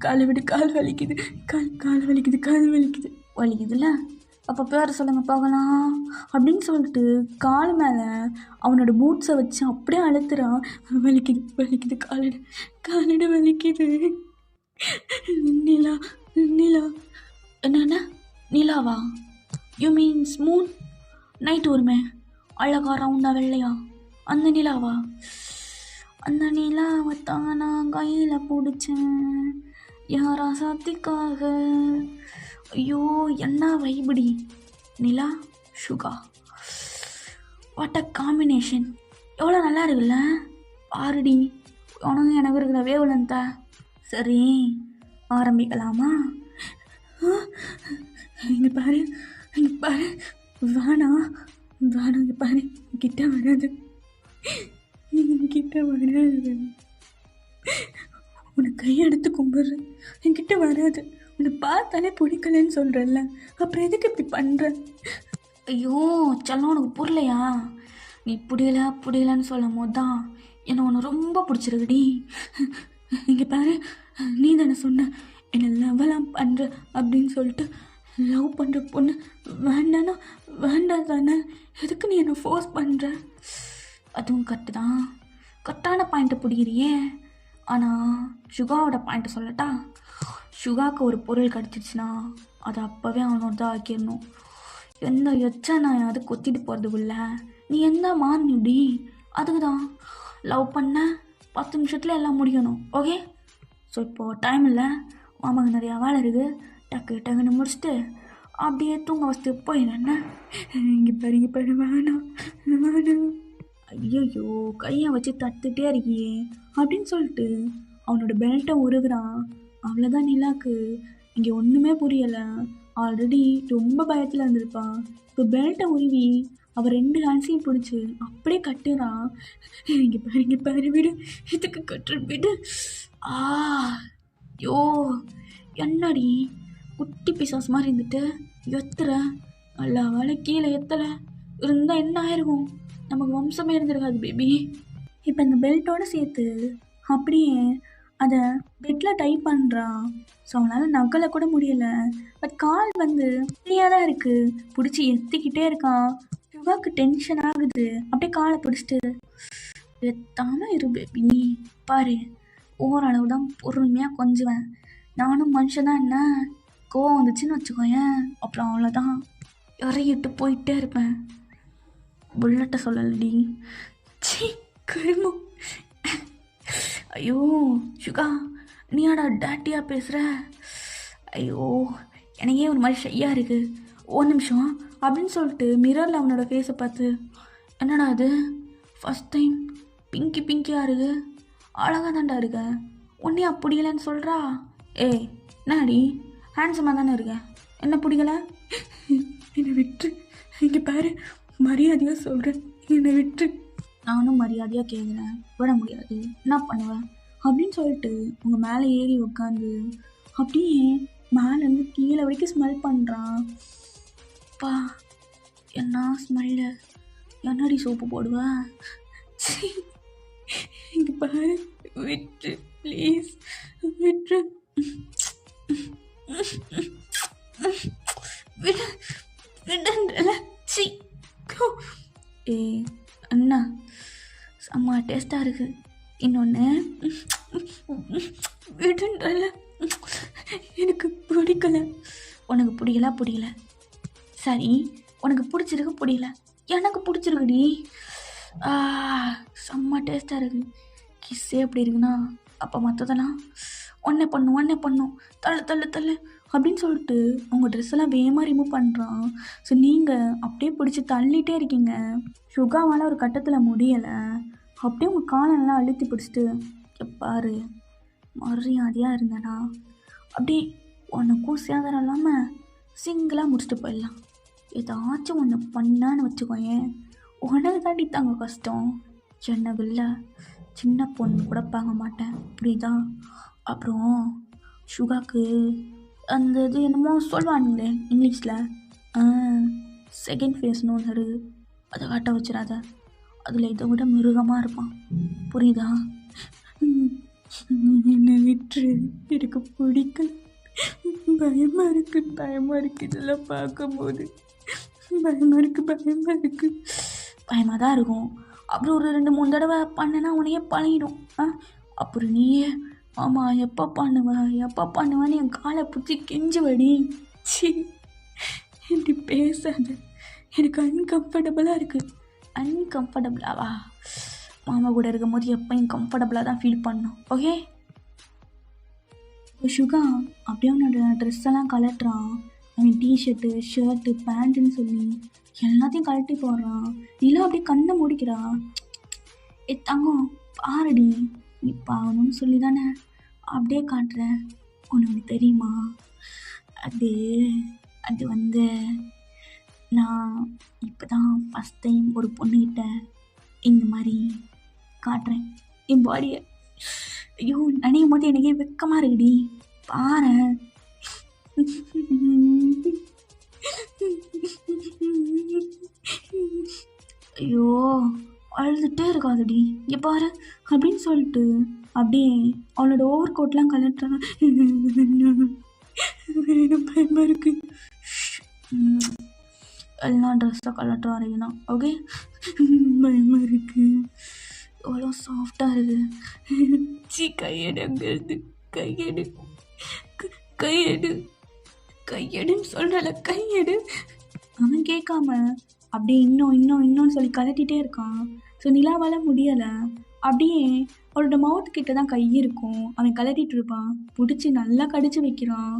காலை விடு. கால் வலிக்குது, கால் வலிக்குது, கால் வலிக்குது. வலிக்குதுல்ல? அப்போ பேர சொல்லுங்க பார்க்கலாம் அப்படின்னு சொல்லிட்டு கால் மேலே அவனோட பூட்ஸை வச்சு அப்படியே அழுத்துறான். வலிக்குது வலிக்குது, காலிட வலிக்குது. நிலா நிலா. என்னென்ன நிலாவா? You means moon? நைட் வருமே அழகா ரவுண்டா வெள்ளையா, அந்த நிலாவா? அந்த நிலாவை தான் நான் கையில் பிடிச்சேன் யாரா சாத்திக்காக. ஐயோ, என்ன வைபடி. நிலா சுகா, வாட் அ காம்பினேஷன். எவ்வளோ நல்லா இருக்குல்ல? ஆறுடி உனக்கு எனக்கு இருக்கிற வேவலந்த. சரி, ஆரம்பிக்கலாமா? இங்கே பாரு, இங்கே பாரு. வேணாம் வேணாம், இங்கே பாரு, கிட்ட வராது, கிட்ட வராது. உன்னை கையெடுத்து கும்பிட்றேன், என்கிட்ட வராது. உன்னை பார்த்தாலே பிடிக்கலன்னு சொல்கிறல்ல, அப்புறம் எதுக்கு இப்படி பண்ணுற? ஐயோ செல்லம், உனக்கு புரியலையா? நீ பிடிக்கலன்னு சொல்லும் போது தான் என்னை உன்னை ரொம்ப பிடிச்சிருக்குடி. இங்கே பாரு, நீ தானே சொன்ன என்னை லவ்லாம் பண்ணுற அப்படின்னு சொல்லிட்டு. லவ் பண்ணுற பொண்ணு வேண்டானா வேண்டாம் தானே, எதுக்கு நீ என்னை ஃபோர்ஸ் பண்ணுற? அதுவும் கரெக்டு தான், கரெக்டான பாயிண்ட்டை பிடிக்கிறியே. ஆனால் சுகாவோட பாயிண்ட்டை சொல்லட்டா? சுகாவுக்கு ஒரு பொருள் கிடச்சிருச்சுன்னா அதை அப்போவே அவனோட தான் ஆக்கிடணும். எந்த எச்சா நான் அது கொத்திட்டு போகிறதுக்குள்ள நீ எந்த மாறணுடி. அதுக்கு தான் லவ் பண்ண 10 நிமிஷத்தில் எல்லாம் முடியணும். ஓகே? ஸோ இப்போது டைம் இல்லை, மாமாவுக்கு நிறையா வேலை இருக்குது. டக்குன்னு முடிச்சுட்டு அப்படியே தூங்க வச்சுட்டு போயிடுறேன்னா. இங்கே பாரு வேணாம். ஐயோ, கையை வச்சு தட்டுட்டே இருக்கியே அப்படின்னு சொல்லிட்டு அவனோட பெல்ட்டை உருகுறான். அவ்வளோதான் நிலாக்கு இங்கே ஒன்றுமே புரியலை. ஆல்ரெடி ரொம்ப பயத்தில் இருந்திருப்பான். இப்போ பெல்ட்டை உருவி அவள் 2 ஹேண்ட்ஸையும் பிடிச்சி அப்படியே கட்டுறான். இங்கே பாரு விடு, இதுக்கு கட்டுற விடு. யோ, என்னடி குட்டி பிசாஸ் மாதிரி இருந்துட்டு எத்துற? நல்லா வேலை கீழே எத்தலை இருந்தால் என்ன ஆயிருக்கும்? நமக்கு வம்சமே இருந்திருக்காது பேபி. இப்போ இந்த பெல்ட்டோடு சேர்த்து அப்படியே அதை பெட்டில் டைப் பண்ணுறான். ஸோ அவனால் நகலை கூட முடியலை. பட் கால் வந்து ஃப்ரீயாக தான் இருக்குது. பிடிச்சி எத்திக்கிட்டே இருக்கான். சுகாவுக்கு டென்ஷன் ஆகுது. அப்படியே காலை பிடிச்சிட்டு எத்தாமல் இரு பேபி. பாரு, ஓரளவு தான் பொறுமையாக கொஞ்சுவேன். நானும் மனுஷன் தான், என்ன கோவம் வந்துச்சுன்னு வச்சுக்கோயேன், அப்புறம் அவ்வளோதான் இறங்கிட்டு போயிட்டே இருப்பேன். புல்லட்டை சொல்லலடி. சி கருமோ. ஐயோ சுகா, நீயாடா டேட்டியாக பேசுகிற? ஐயோ, எனக்கே ஒரு மாதிரி ஷையாக இருக்குது. ஒரு நிமிஷம் அப்படின்னு சொல்லிட்டு மிரரில் அவனோட ஃபேஸை பார்த்து, என்னடா அது ஃபஸ்ட் டைம் பிங்கியாக இருக்குது, அழகாக தான்டா இருக்க, உன்னையா பிடிக்கலன்னு சொல்கிறா? ஏய் என்னடி, ஹேண்ட்ஸமாக தானே இருக்கேன், என்ன பிடிக்கல? என்னை விட்டு. இங்கே பாரு, மரியாதையாக சொல்கிறேன், என்னை விட்டு. நானும் மரியாதையாக கேட்குறேன், விட முடியாது, என்ன பண்ணுவேன் அப்படின்னு சொல்லிட்டு உங்கள் மேலே ஏறி உட்காந்து அப்படியே மேலேருந்து கீழே வரைக்கும் ஸ்மெல் பண்ணுறான். பா, என்ன ஸ்மெல்லு, என்னடி சோப்பு போடுவேன்? இங்கே பாரு, விட்டு ப்ளீஸ், விட்டு விடு விடுன்றல. சி ஏ அண்ணா, செம்ம டேஸ்ட்டாக இருக்குது. இன்னொன்று விடுன்றல, எனக்கு பிடிக்கல. உனக்கு பிடிக்கல. சரி, உனக்கு பிடிச்சிருக்கு, பிடிக்கல, எனக்கு பிடிச்சிருக்குடி. ஆ செம்ம டேஸ்ட்டாக இருக்குது. கிஸ்ஸே எப்படி இருக்குன்னா அப்போ மற்றதெல்லாம் ஒன்றே பண்ணும் தள்ளு தள்ளு தள்ளு அப்படின்னு சொல்லிட்டு அவங்க ட்ரெஸ் எல்லாம் வேகமாக ரிமூவ் பண்ணுறான். ஸோ நீங்கள் அப்படியே பிடிச்சி தள்ளிகிட்டே இருக்கீங்க. சுகாவால் ஒரு கட்டத்தில் முடியலை. அப்படியே உங்கள் காலெல்லாம் அழுத்தி பிடிச்சிட்டு பாரு மரியாதையாக இருந்தேனா அப்படியே உனக்கும் சேதாரம் இல்லாமல் சிங்கிளாக முடிச்சுட்டு போயிடலாம். ஏதாச்சும் ஒன்று பண்ணான்னு வச்சுக்கோயேன், உனக்கு தாண்டி தாங்க கஷ்டம். என்னவில்லை சின்ன பொண்ணு கூட பார்க்க மாட்டேன், புரியுதா? அப்புறம் சுகாக்கு அந்த இது என்னமோ சொல்லுவானுங்களே இங்கிலீஷில் செகண்ட் ஃபேஸ்னு ஒன்று இருக்குது, அதை காட்ட வச்சிடாத. அதில் இதை விட மிருகமாக இருப்பான், புரியுதா? என்னை விட்டு எனக்கு பிடிக்கல, பயமாக இருக்குது இதெல்லாம் பார்க்கும்போது. பயமாக இருக்குது. பயமாக தான் இருக்கும். அப்புறம் ஒரு 2-3 தடவை பண்ணனா உனையே பழகிடும். அப்புறம் நீயே ஆமாம் எப்போ பண்ணுவேன்னு என் காலை பிடிச்சி கெஞ்சுவடி. சி இப்படி பேசாத, எனக்கு அன்கம்ஃபர்டபுளாக இருக்குது. அன்கம்ஃபர்டபுளாவா? மாமா கூட இருக்கும் போது எப்போயும் கம்ஃபர்டபுளாக தான் ஃபீல் பண்ணோம், ஓகே? சுகா அப்படியே அவனோட ட்ரெஸ் எல்லாம் கலட்டுறான். அவன் டிஷர்ட்டு ஷர்ட்டு பேண்ட்டுன்னு சொல்லி எல்லாத்தையும் கழட்டி போடுறான். நிலா அப்படியே கண்ணை மூடிக்கிறா. தங்கம் பாருடி, நீ பாவணும்னு சொல்லி தானே அப்படியே காட்டுறேன். உனக்கு தெரியுமா, அது வந்து நான் இப்போ தான் ஃபஸ்ட் டைம் ஒரு பொண்ணுக்கிட்ட இந்த மாதிரி காட்டுறேன் என் பாடியை. ஐயோ நினைக்கும் போது எனக்கே வெக்கமாக இருக்குடி, பாரு. ஐயோ அழுதுகிட்டே இருக்காதுடி, இங்கே பாரு அப்படின்னு சொல்லிட்டு அப்படியே அவளோட ஓவர் கோட்லாம் கலட்டுறாங்க. பயமாக இருக்கு. எல்லாம் ட்ரெஸ்ஸை கலட்டுற வரைக்கும் தான், ஓகே? பயமாக இருக்கு. எவ்வளோ சாஃப்டாக இருக்குது. சி கையெடு, அங்கேருந்து கையெடுன்னு சொல்கிறல, கையெடு. அவன் கேட்காம அப்படியே இன்னும் சொல்லி கலட்டிகிட்டே இருக்கான். ஸோ நிலாவால் முடியலை. அப்படியே அவளோட மவுத்துக்கிட்ட தான் கை இருக்கும், அவன் கலட்டிகிட்டு இருப்பான். பிடிச்சி நல்லா கடிச்சு வைக்கிறான்.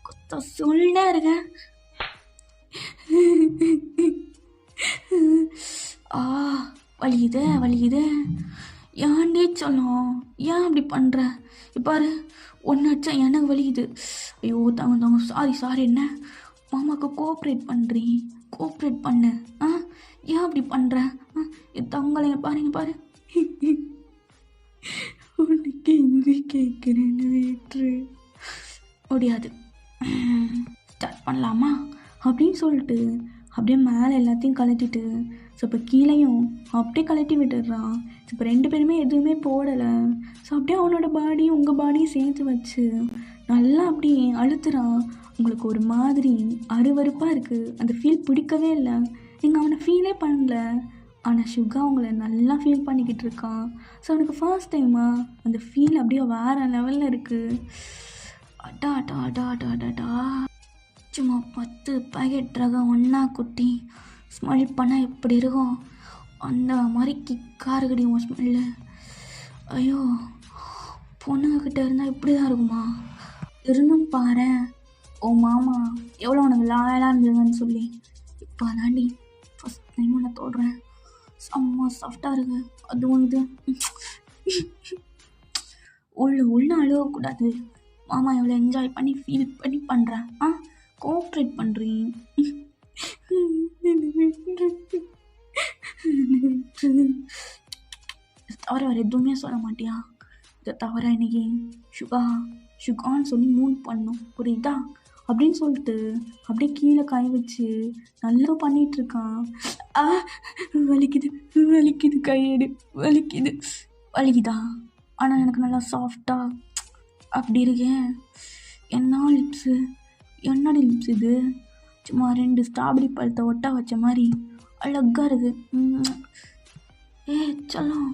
கொத்த சொல்லிட்டே இருக்கேன். வலிக்குது. ஏன்டே சொல்லும், ஏன் அப்படி பண்ணுற? இப்பாரு ஒன்று வச்சா எனக்கு வலிக்குது. ஐயோ தாங்க சாரி. என்ன மாமாவுக்கு கோஆப்ரேட் பண்ணு. ஏன் அப்படி பண்ணுற? தங்களை பாரு உனக்கு எங்கே கேட்குறேன்னு வீட்டு முடியாது. ஸ்டார்ட் பண்ணலாமா அப்படின்னு சொல்லிட்டு அப்படியே மேலே எல்லாத்தையும் கலட்டிட்டு ஸோ இப்போ கீழேயும் அப்படியே கலட்டி விட்டுடுறான். இப்போ 2 பேருமே எதுவுமே போடலை. ஸோ அப்படியே அவனோட பாடி உங்கள் பாடியும் சேர்த்து வச்சு நல்லா அப்படியே அழுத்துறான். உங்களுக்கு ஒரு மாதிரி அருவருப்பாக இருக்குது, அந்த ஃபீல் பிடிக்கவே இல்லை. நீங்கள் அவனை ஃபீலே பண்ணல, ஆனால் சுகா அவங்கள நல்லா ஃபீல் பண்ணிக்கிட்டு இருக்கான். ஸோ அவனுக்கு ஃபர்ஸ்ட் டைமாக அந்த ஃபீல் அப்படியே வேறு லெவலில் இருக்குது. அடா சும்மா 10 பாக்கெட் ரகம் ஒன்றா குட்டி ஸ்மெல் பண்ணால் எப்படி இருக்கும், அந்த மாதிரி கிக்காக இருக்குடி உன் ஸ்மெல்லு. ஐயோ பொண்ணுங்கக்கிட்ட இருந்தால் இப்படி தான் இருக்குமா? இருந்தும் பாரு ஓ மாமா எவ்வளோ உனக்கு லாயலாக இருந்ததுன்னு சொல்லி. இப்போ தாண்டி ஃபஸ்ட் டைம் நான் தொடுறேன், செம்ம சாஃப்டாக இருக்கு. அதுவும் இது உள்ள அழுவக்கூடாது. மாமா எவ்வளோ என்ஜாய் பண்ணி ஃபீல் பண்ணி பண்ணுறேன். கோஆப்ரேட் பண்ணுறேன். தவிர வேறு எதுவுமே சொல்ல மாட்டியா? இதை தவிர இன்னைக்கு சுகான்னு சொல்லி மூவ் பண்ணும், புரியுதா? அப்படின்னு சொல்லிட்டு அப்படியே கீழே கை வச்சு நல்லா பண்ணிகிட்ருக்கான். வலிக்குது கையெடு, வலிக்குதா? ஆனால் எனக்கு நல்லா சாஃப்டாக அப்படி இருக்கேன். என்னடி லிப்ஸ் இது? சும்மா 2 ஸ்ட்ராபெரி பழத்தை ஒட்டா வச்ச மாதிரி அழகாக இருக்குது. சொல்லும்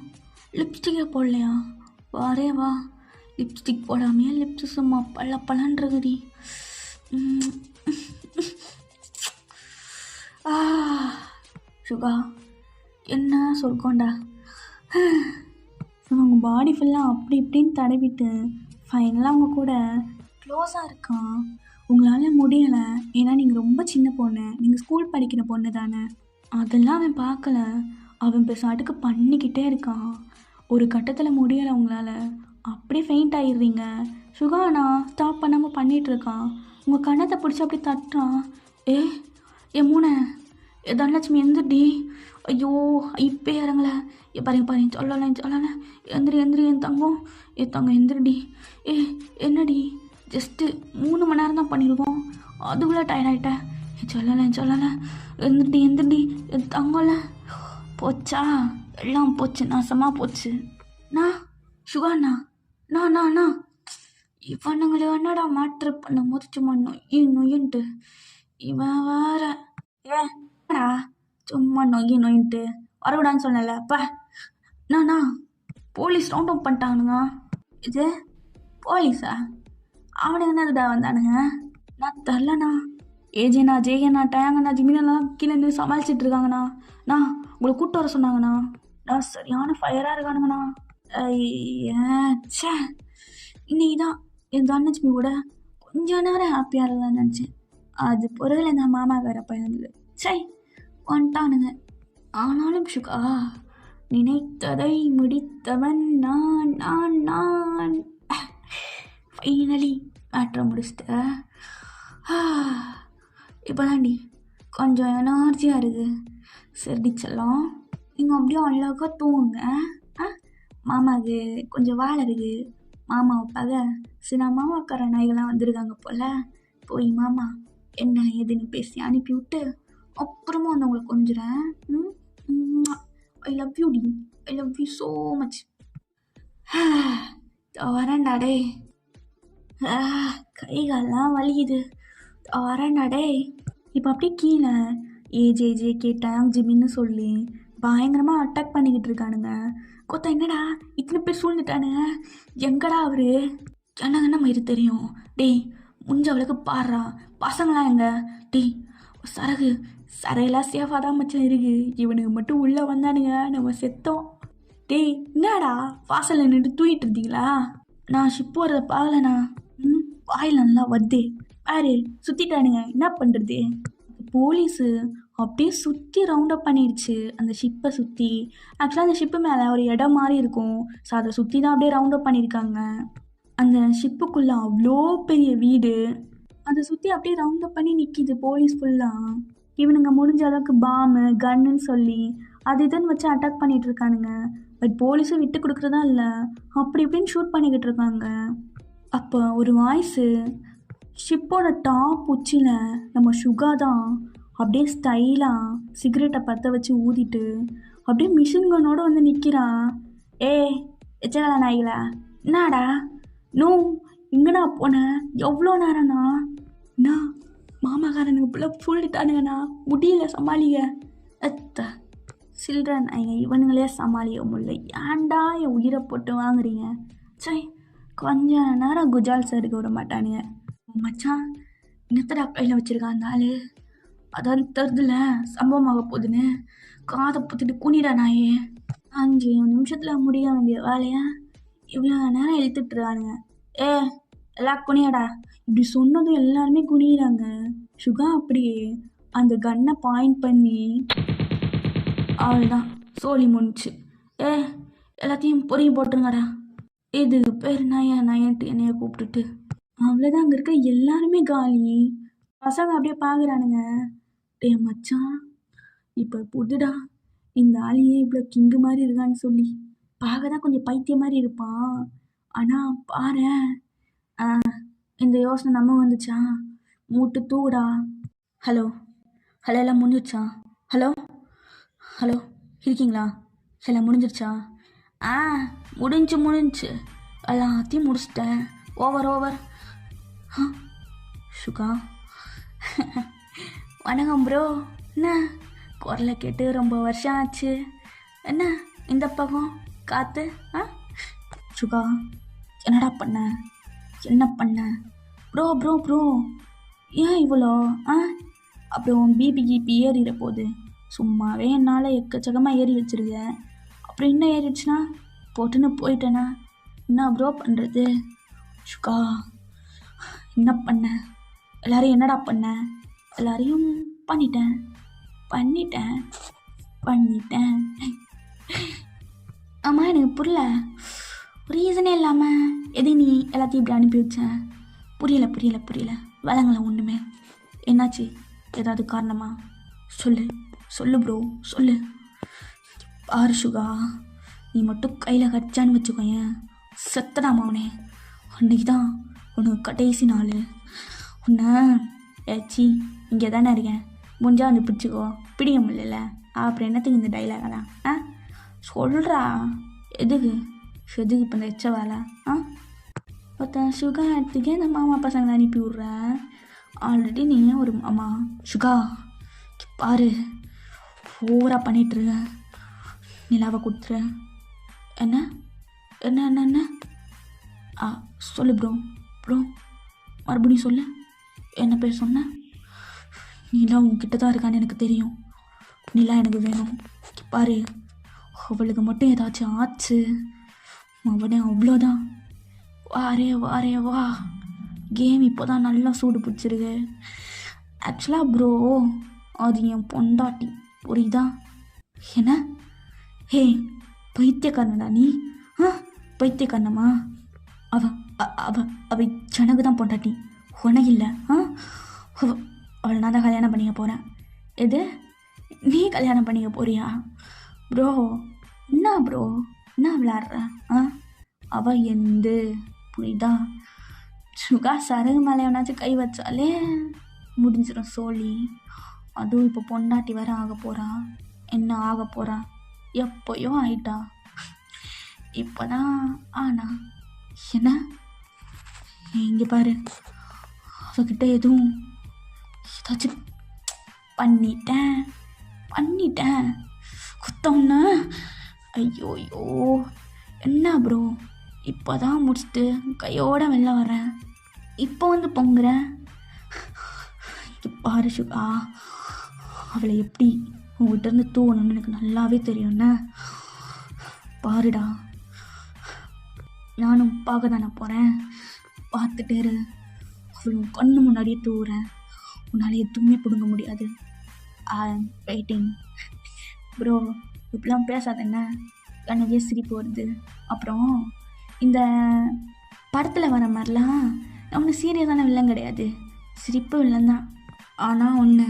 லிப்ஸ்டிக்கே போடலையா? வா லிப்ஸ்டிக் போடாமையே லிப்ஸ் சும்மா பழன்றகுதி. சுகா என்ன சொர்க்கோண்டா. அவங்க பாடி ஃபுல்லாக அப்படி இப்படின்னு தடவிட்டு ஃபைனலாக அவங்க கூட க்ளோஸாக இருக்கான். உங்களால் முடியலை, ஏன்னா நீங்கள் ரொம்ப சின்ன பொண்ணு, நீங்கள் ஸ்கூல் படிக்கிற பொண்ணு தானே. அதெல்லாம் அவன் பார்க்கல. அவன் பெருசாட்டுக்கு பண்ணிக்கிட்டே இருக்கான். ஒரு கட்டத்தில் முடியலை உங்களால், அப்படியே ஃபெயிண்ட் ஆகிடுறீங்க. சுகானா ஸ்டாப் பண்ணாமல் பண்ணிகிட்ருக்கான். உங்கள் கண்ணத்தை பிடிச்சி அப்படி தட்டுறான். என் மூனை தனலட்சுமி எந்திரடி. ஐயோ இப்போ இறங்கலை. பாருங்க சொல்லலை. எந்திரி என் தங்கம் எந்திரடி. என்னடி ஜஸ்ட்டு 3 மணி நேரம் தான் பண்ணியிருக்கோம், அதுக்குள்ளே டயர்டாயிட்டேன். சொல்லலை. எந்திரடி என் தங்கம்ல. போச்சா, எல்லாம் போச்சு, நாசமாக போச்சு. சுகாண்ணா நான் இவனுங்களை என்னடா மாற்று பண்ண போது சும்மா நொய்யின்ட்டு இவன் வேற. ஏடா சும்மா நொய்யின்ட்டு வரவிடான்னு சொன்னல. அப்பா நானா போலீஸ் ரவுண்ட் அப் பண்ணிட்டானுங்க. இது போலீஸா? அவனுங்க என்னதுடா வந்தானுங்க? நான் தரலண்ணா. ஏஜேண்ணா, ஜெயண்ணா, டயாங்கண்ணா, ஜிமினெல்லாம் கீழே நின்று சமாளிச்சிட்டு இருக்காங்கண்ணா. உங்களை கூப்பிட்டு வர சொன்னாங்கண்ணா. சரியான ஃபயராக இருக்கானுங்கண்ணா. ச்சே, இன்னைக்கு தான் என் தனலட்சுமி கூட கொஞ்ச நேரம் ஹாப்பியாக இருக்கலாம்னு நினச்சேன். அது பொருள் இந்த மாமாக்கார பையன் சை வந்துட்டானுங்க. ஆனாலும் சுகா, நினைத்ததை முடித்தவன் நான் ஃபைனலி மேட்ரை முடிச்சிட்டேன். இப்போ தாண்டி கொஞ்சம் எனர்ஜியாக இருக்குது. சரிடி செல்லம், நீங்கள் அப்படியே அழகாக தூங்குங்க. மாமாவுக்கு கொஞ்சம் வேலை இருக்குது. மாமாவை பார்க்க சில மாமாக்கார நாய்கள்லாம் வந்திருக்காங்க போல். போய் மாமா என்ன ஏதுன்னு பேசி அனுப்பி விட்டு அப்புறமா வந்து உங்களை கொஞ்சுறேன். ஐ லவ் யூ டி, I love you so much. வரேன்டாடே, கை காலெலாம் வலிக்குது. வரேன்டாடே. இப்போ அப்படியே கீழே ஏஜே கேட்டாங்க ஜிமின்னு சொல்லி பயங்கரமாக அட்டாக் பண்ணிக்கிட்டு இருக்கானுங்க. கொத்தா என்னடா இத்தனை பேர் சூழ்ந்துட்டானுங்க, எங்கடா அவரு? என்னங்கண்ணா மயிறு தெரியும். டேய் முடிஞ்சவளுக்கு பாடுறா, பசங்களாம் எங்க? டேய் சரையெல்லாம் சேஃபாக தான் மச்சான் இருக்கு. இவனுக்கு மட்டும் உள்ளே வந்தானுங்க, நம்ம செத்தோம். டேய் என்னடா வாசலில் நின்று தூங்கிட்டு இருந்தீங்களா? நான் ஷிப் வரதை பார்க்கலண்ணா. வாயில் நல்லா வருதே பாரு, சுற்றிட்டானுங்க, என்ன பண்ணுறது? போலீஸு அப்படியே சுற்றி ரவுண்ட் அப் பண்ணிடுச்சு அந்த ஷிப்பை சுற்றி. ஆக்சுவலாக அந்த ஷிப்பு மேலே ஒரு இடம் மாதிரி இருக்கும். ஸோ அதை சுற்றி தான் அப்படியே ரவுண்ட் அப் பண்ணியிருக்காங்க. அந்த ஷிப்புக்குள்ளே அவ்வளோ பெரிய வீடு, அதை சுற்றி அப்படியே ரவுண்ட் அப் பண்ணி நிற்கிது போலீஸ் ஃபுல்லாக. இவனுங்க முடிஞ்ச அளவுக்கு பாம்பு கன்னுன்னு சொல்லி அது இதுன்னு வச்சு அட்டாக் பண்ணிகிட்டு இருக்கானுங்க. பட் போலீஸும் விட்டு கொடுக்குறதா இல்லை, அப்படி இப்படின்னு ஷூட் பண்ணிக்கிட்டு இருக்காங்க. அப்போ ஒரு வாய்ஸு, ஷிப்போட டாப் உச்சியில் நம்ம சுகா தான் அப்படியே ஸ்டைலாக சிகரெட்டை பற்ற வச்சு ஊதிட்டு அப்படியே மிஷின் கன்னோடு வந்து நிற்கிறான். எச்சகலா நாய்களா, என்னடா இங்கண்ணா போனேன், எவ்வளோ நேரம்ண்ணா? அண்ணா மாமாக்காரனுக்கு பிள்ளை ஃபுல்லிட்டானுங்கண்ணா, முடியல சமாளிக்க. சில்ட்ர நாய்ங்க இவனுங்களே சமாளிக்க முடியல, ஏன்டா என் உயிரை போட்டு வாங்குறீங்க? சரி கொஞ்ச நேரம் குஜால் சார் இருக்க விட மாட்டானுங்க. மச்சான் இன்னத்தடா கையில் வச்சுருக்கான் அந்த ஆள், அதான் தெரிதுல சம்பவமாக போகுதுன்னு காதை புத்துட்டு குனிடா நாயே. 5 நிமிஷத்தில் முடிய வேண்டிய வேலையை இவ்வளோ நேரம் இழுத்துட்டுருக்கானுங்க. எல்லாம் குனியடா. இப்படி சொன்னதும் எல்லாருமே குனிகிறாங்க. சுகா அப்படியே அந்த கன்னை பாயிண்ட் பண்ணி அவள்தான் சோழி முடிச்சு. எல்லாத்தையும் பொறியும் போட்டுருங்கடா. இது பேர் நயன்ட்டு என்னைய கூப்பிட்டுட்டு அவ்வளோதான். அங்கே இருக்க எல்லாருமே காலி. பசங்க அப்படியே பார்க்குறானுங்க. மச்சான் இப்போ புதுடா இந்த ஆளியே இவ்வளோ கிங்கு மாதிரி இருக்கான்னு சொல்லி. பார்க்க தான் கொஞ்சம் பைத்தியம் மாதிரி இருப்பான், ஆனால் பாரு இந்த யோசனை நம்ம வந்துச்சா, மூட்டு தூடா. ஹலோ எல்லாம் முடிஞ்சிடுச்சா? ஹலோ இருக்கீங்களா? எல்லாம் முடிஞ்சிடுச்சா? முடிஞ்சு எல்லாத்தையும் முடிச்சிட்டேன். ஓவர். சுகா வணக்கம் ப்ரோ. என்ன குரலை கேட்டு ரொம்ப வருஷம் ஆச்சு, என்ன இந்த பக்கம் காத்து? சுகா என்னடா என்ன பண்ண? ப்ரோ ஏன் இவ்வளோ? அப்புறம் பிபி ஏறிட போகுது. சும்மாவே என்னால் எக்கச்சக்கமாக ஏறி வச்சுருக்கேன். அப்புறம் இன்னும் ஏறிடுச்சுன்னா போட்டுன்னு போயிட்டேனா என்ன ப்ரோ பண்ணுறது? சுகா என்ன பண்ண? எல்லாரையும் என்னடா பண்ண? எல்லாரையும் பண்ணிட்டேன். ஆமாம், எனக்கு புரியல. ரீசனே இல்லாமல் எதை நீ எல்லாத்தையும் இப்படி அனுப்பி வச்சேன்? புரியல வளங்கலை ஒன்றுமே. என்னாச்சு? ஏதாவது காரணமா? சொல்லு ப்ரோ சொல்லு. பாரு சுகா, நீ மட்டும் கையில் கடிச்சான்னு வச்சுக்கோயேன், செத்தடாமா அவனே. அன்னைக்கு தான் உனக்கு கடைசி நாள். உன்னை ஏச்சி இங்கே தானே இருக்கேன், முடிஞ்சா வந்து பிடிச்சிக்கோ. பிடிக்க முடியல அப்புறம் என்னத்துக்கு இந்த டைலாகலாம்? சொல்கிறா. எதுக்கு இப்போ இந்த எச்ச வேலை? ஒருத்தன் சுகா எடுத்துக்கே இந்த மாமா பசங்களை அனுப்பி விட்ற. ஆல்ரெடி நீ ஒரு மாமா. சுகா பாரு, ஓவராக பண்ணிட்டுருக்க. நிலாவை கொடுத்துரு. என்ன என்ன என்ன என்ன சொல்லு ப்ரோ மறுபடியும் சொல்லு. என்ன பேர் சொன்ன? நிலா உங்ககிட்ட தான் இருக்கான்னு எனக்கு தெரியும். நிலா எனக்கு வேணும். பாரு, அவளுக்கு மட்டும் ஏதாச்சும் ஆச்சு அவனே அவ்வளோதான். வாரே வா. கேம் இப்போ தான் நல்லா சூடு பிடிச்சிருக்கு. ஆக்சுவலாக ப்ரோ, அது என் பொண்டாட்டி, புரியுதா? என்ன? ஹே பைத்தியக்காரனடா நீ? பைத்தியக்காரனமா? அவ எனக்கு தான் பொண்டாட்டி, உனக்கு இல்லை. அவளை நான் தான் கல்யாணம் பண்ணிக்க போகிறேன். எது? நீ கல்யாணம் பண்ணிக்க போறியா? ப்ரோ என்ன விளையாடுற? அவ எந்த, புரியுதா? சுகா சரகு மேலே எவனாச்சும் கை வச்சாலே முடிஞ்சிடும் சோழி. அதுவும் இப்போ பொண்டாட்டி வேற ஆக போகிறா. என்ன ஆக போகிறா? எப்போயோ ஆயிட்டா, இப்போதான் ஆனா. என்ன? இங்கே பாரு, அவகிட்ட எதுவும் ஏதாச்சும் பண்ணிட்டேன் குத்தம்னா. ஐயோ என்ன ப்ரோ, இப்போ தான் முடிச்சுட்டு கையோட வெளில வரேன், இப்போ வந்து பொங்குறேன். பாரு சுகா, அவளை எப்படி உங்கள்கிட்ட இருந்து தூவணும்னு எனக்கு நல்லாவே தெரியும்ண்ணே. பாருடா, நானும் பார்க்க தானே போகிறேன், பார்த்துட்டே இரு. அவளும் கண்ணு முன்னாடியே தூவுறேன், உன்னால் எதுவுமே பிடுங்க முடியாது. Waiting bro. இப்படிலாம் பேசாதேங்க, எனக்கே சிரிப்பு வருது. அப்புறம் இந்த படத்தில் வர மாதிரிலாம் நான் ஒன்று சீரியஸான வில்லன் கிடையாது, சிரிப்பு வில்லன் தான். ஆனால் ஒன்று,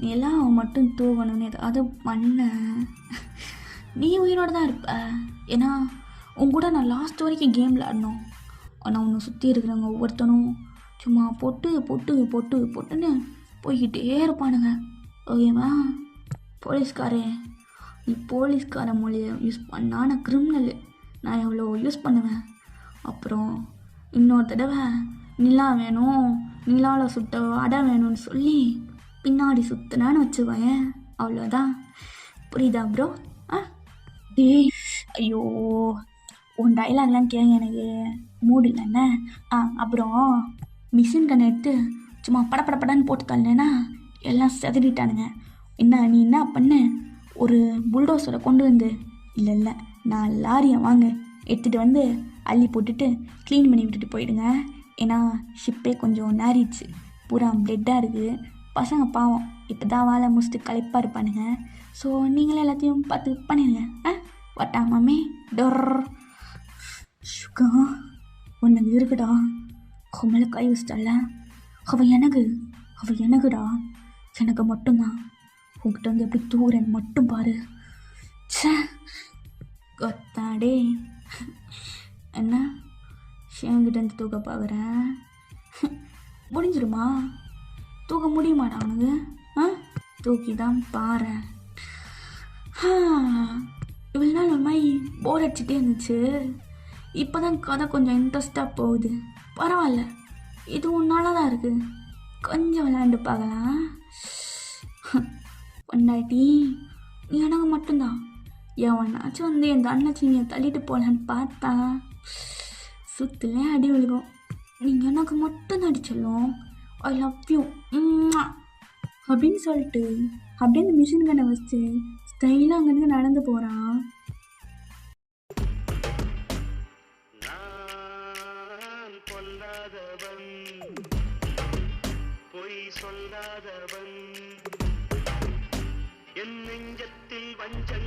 நீலாம் அவன் மட்டும் தூவணும்னு ஏதாவது பண்ண, நீ உயிரோடு தான் இருப்ப. ஏன்னா உன் கூட நான் லாஸ்ட் வரைக்கும் கேம் விளாடணும். ஆனால் உன்னை சுற்றி இருக்கிறவங்க ஒவ்வொருத்தனும் சும்மா பொட்டுன்னு போய்கிட்டே இருப்பானுங்க, ஓகேவா? நீ போலீஸ்கார மொழியை யூஸ் பண்ணா நான் கிரிமினல், நான் எவ்வளோ யூஸ் பண்ணுவேன். அப்புறம் இன்னொரு தடவை நிலா வேணும், நிலாவில் சுட்ட அடை வேணும்னு சொல்லி பின்னாடி சுற்றினான்னு வச்சுக்கோயேன், அவ்வளோதான். புரியுதா ப்ரோ? ஐயோ, உன் டைலாக்லாம் கேட்க எனக்கு மூடு இல்லைண்ணே. அப்புறம் மிஷின் கண்ணை எடுத்து சும்மா படப்படப்படன்னு போட்டு தள்ளேன்னா எல்லாம் செதறிட்டானுங்க. நீ என்ன பண்ண? ஒரு புல்டோசரை கொண்டு வந்து, இல்லை நான் லாரியை வாங்க எடுத்துகிட்டு வந்து அள்ளி போட்டுட்டு க்ளீன் பண்ணி விட்டுட்டு போயிடுங்க. ஏன்னா ஷிப்பே கொஞ்சம் நேரிடுச்சு, பூரா பிளட்டாக இருக்குது. பசங்க பாவம் இப்போ தான் வேலை முடிச்சுட்டு களைப்பாக இருப்பானுங்க. ஸோ நீங்களே எல்லாத்தையும் பார்த்து பண்ணிடுங்க. வட்டாமாமே டொர். சுகா, ஒன்று இருக்குடா, அவங்கள கை வச்சிட்டால, அவள் எனக்குடா, எனக்கு மட்டும்தான். உங்ககிட்ட வந்து எப்படி தூரன் மட்டும் பாரு. கொத்தாடே. என்ன ஷேங்கிட்ட இருந்து தூக்க பார்க்குறேன்? முடிஞ்சிருமா? தூக்க முடியுமாடா அவனுக்கு? தூக்கி தான் பாரு. இவ்வளோ நாள் ஒரு மாதிரி போர் அடிச்சுட்டே இருந்துச்சு, இப்போ தான் கதை கொஞ்சம் இன்ட்ரெஸ்டாக போகுது. பரவாயில்ல, இதுவும் நல்லா தான் இருக்குது, கொஞ்சம் விளையாண்டு பார்க்கலாம். பொண்டாட்டி எனக்கு மட்டும்தான், எவனாச்சும் வந்து என் தண்ணச்சினியை தள்ளிட்டு போகலான்னு பார்த்தா சுற்றுல அடி விழுகும். நீங்கள் எனக்கு மட்டும்தான் அடிச்சலும். ஐ லவ் யூ. அப்படின்னு சொல்லிட்டு அப்படியே அந்த மிஷின் கண்ணை வச்சு ஸ்டைலாக அங்கேருந்து நடந்து போகிறான். நான் பொல்லாதவன், பொய் சொல்லாதவன், என் நெஞ்சத்தில் வஞ்சம்